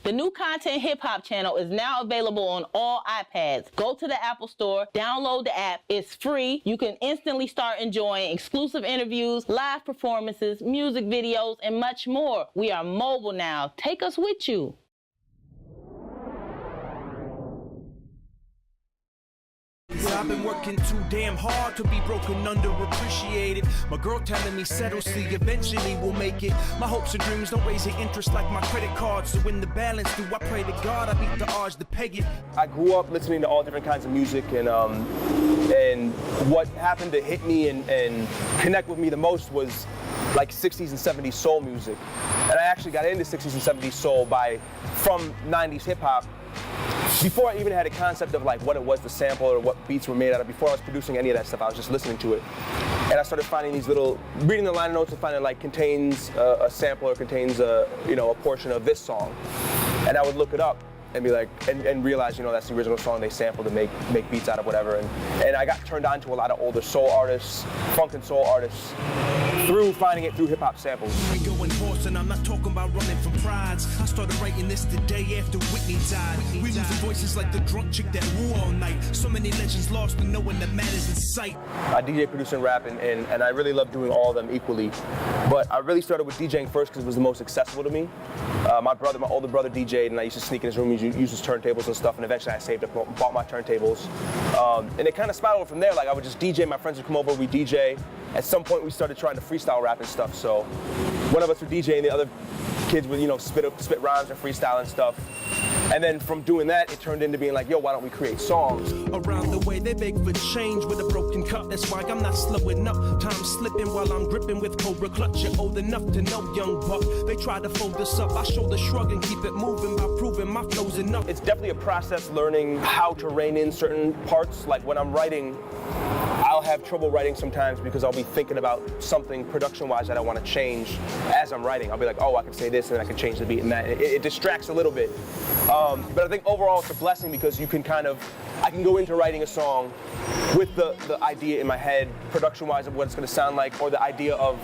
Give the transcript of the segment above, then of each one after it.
The New Content Hip Hop Channel is now available on all iPads. Go to the Apple Store, download the app. It's free. You can instantly start enjoying exclusive interviews, live performances, music videos, and much more. We are mobile now. Take us with you. I've been working too damn hard to be broken, underappreciated. My girl telling me settle, see, eventually we'll make it. My hopes and dreams don't raise the interest like my credit card. So when the balance do, I pray to God I beat the odds to pay it. I grew up listening to all different kinds of music, and what happened to hit me and connect with me the most was like 60s and 70s soul music. And I actually got into 60s and 70s soul from 90s hip hop. Before I even had a concept of like what it was to sample or what beats were made out of, before I was producing any of that stuff, I was just listening to it. And I started finding these reading the liner notes and finding like contains a sample or contains a portion of this song. And I would look it up and be like, and realize, that's the original song they sampled to make beats out of whatever. And I got turned on to a lot of older soul artists, funk and soul artists, through finding it through hip hop samples. And I'm not talking about running from prides. I started writing this the day after Whitney died. We losing voices like the drunk chick that woo all night. So many legends lost and no one that matters in sight. I DJ, produce, and rap, and I really love doing all of them equally. But I really started with DJing first because it was the most accessible to me. My older brother DJ'd, and I used to sneak in his room, use his turntables and stuff, and eventually I saved up, bought my turntables. And it kind of spiraled from there. Like I would just DJ, my friends would come over, we DJ. At some point we started trying to freestyle rap and stuff, so one of us would DJ and the other kids would, spit rhymes and freestyle and stuff. And then from doing that, it turned into being like, yo, why don't we create songs? Around the way, they beg for change with a broken cup. That's why I'm not slowing up. Time slipping while I'm gripping with Cobra Clutch. You're old enough to know, young buck. They try to fold us up. I shoulder shrug and keep it moving by proving my flow's enough. It's definitely a process learning how to rein in certain parts. Like when I'm writing, I'll have trouble writing sometimes because I'll be thinking about something production-wise that I want to change as I'm writing. I'll be like, oh, I can say this and then I can change the beat and that. It distracts a little bit. But I think overall it's a blessing because I can go into writing a song with the idea in my head, production-wise, of what it's going to sound like, or the idea of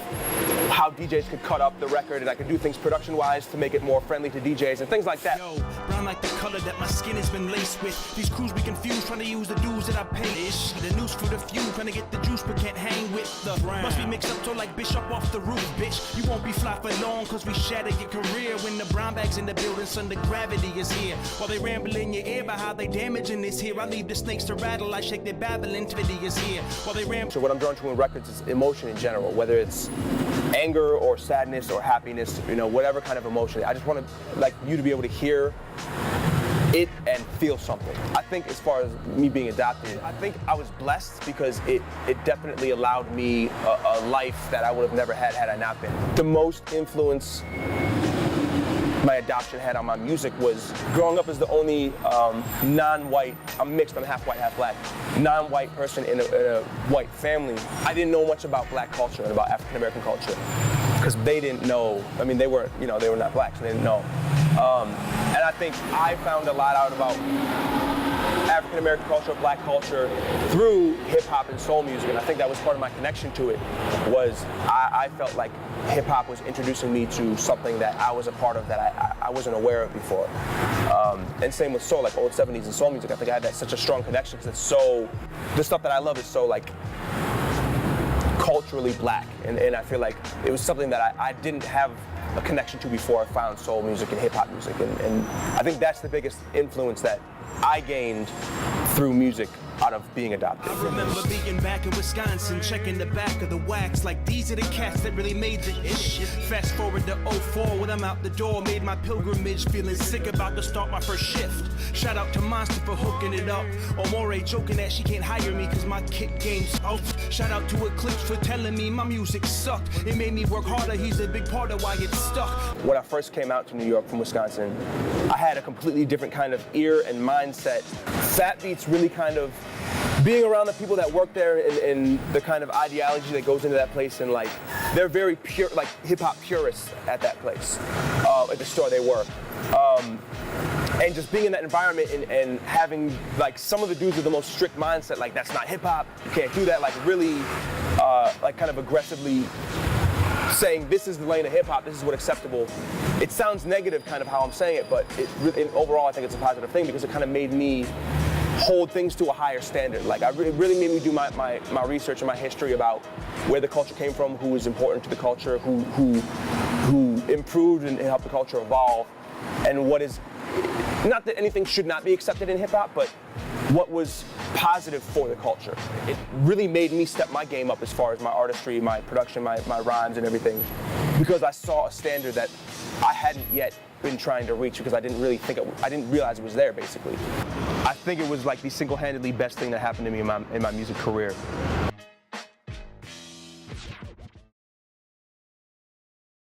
how DJs could cut up the record, and I could do things production-wise to make it more friendly to DJs and things like that. Yo, brown like the color that my skin has been laced with. These crews be confused, trying to use the dues that I pay. Ish, the noose for the few, trying to get the juice, but can't hang with the brown. Must be mixed up so like Bishop off the roof, bitch. You won't be fly for long, cause we shatter your career when the brown bag's in the building, son, the gravity is here. While they ramble in your ear about how they damaging this here, I leave the snakes to rattle, I shake their babbling, Tvitty is here. While they ramble. So what I'm drawn to in records is emotion in general, whether it's anger or sadness or happiness, whatever kind of emotion. I just want you to be able to hear it and feel something. I think as far as me being adopted, I think I was blessed because it definitely allowed me a life that I would have never had I not been. The most influence my adoption had on my music was growing up as the only non-white, I'm mixed, I'm half white, half black, non-white person in a white family. I didn't know much about black culture and about African American culture because they didn't know, they were not black, so they didn't know. And I think I found a lot out about African American culture, black culture through hip hop and soul music, and I think that was part of my connection to it. Was I felt like hip hop was introducing me to something that I was a part of that I wasn't aware of before. And same with soul, like old 70s and soul music. I think I had such a strong connection because the stuff that I love is so culturally black, and I feel like it was something that I didn't have a connection to before I found soul music and hip hop music, and I think that's the biggest influence that I gained through music out of being adopted. I remember being back in Wisconsin, checking the back of the wax, like these are the cats that really made the ish. Fast forward to 04 when I'm out the door, made my pilgrimage, feeling sick about to start my first shift. Shout out to Monster for hooking it up, or Moray joking that she can't hire me cause my kick game's out. Shout out to Eclipse for telling me my music sucked. It made me work harder, he's a big part of why it's stuck. When I first came out to New York from Wisconsin, I had a completely different kind of ear and mindset. Fat Beats really kind of being around the people that work there and the kind of ideology that goes into that place, and they're very pure, like hip-hop purists at that place, at the store they work. And just being in that environment and having some of the dudes with the most strict mindset, like that's not hip-hop, you can't do that, really kind of aggressively saying this is the lane of hip hop, this is what acceptable. It sounds negative kind of how I'm saying it, but overall I think it's a positive thing because it kind of made me hold things to a higher standard. Like it really made me do my research and my history about where the culture came from, who was important to the culture, who improved and helped the culture evolve, and what is, not that anything should not be accepted in hip hop, but what was positive for the culture. It really made me step my game up as far as my artistry, my production, my rhymes and everything, because I saw a standard that I hadn't yet been trying to reach because I didn't realize it was there, basically. I think it was like the single-handedly best thing that happened to me in my music career.